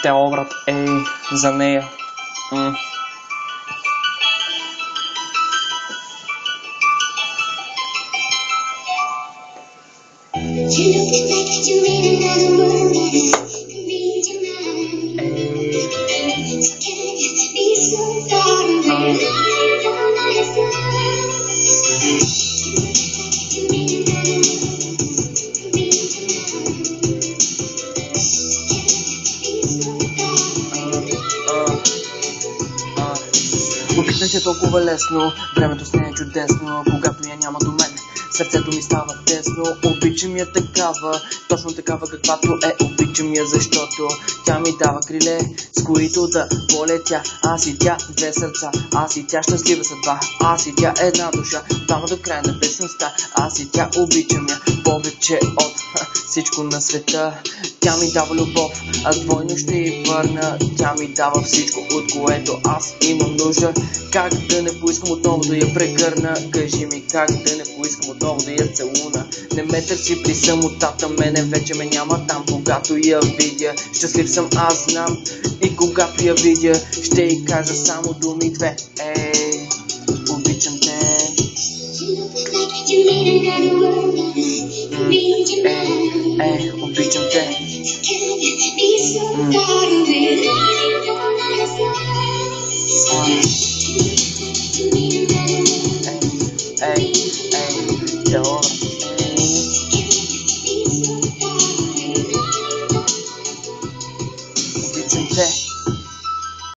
цял обрат, за нея. Обичам се толкова лесно, времето с нея е чудесно, когато я няма до мен, сърцето ми става тесно. Обичам я такава, точно такава каквато е. Обичам я защото тя ми дава криле, с които да полетя. Аз и тя, две сърца, аз и тя, щастлива съдба. Аз и тя, една душа, дама до края на вечността. Аз и тя, обичам я повече от всичко на света. Тя ми дава любов, а двойно ще й върна. Тя ми дава всичко, от което аз имам нужда. Как да не поискам отново да я прегърна? Кажи ми как да не поискам отново да я целуна? Не ме търси при самотата, мене вече ме няма там. Когато я видя, щастлив съм, аз знам. И когато я видя, ще й кажа само думи две. Обичам те. Обичам те.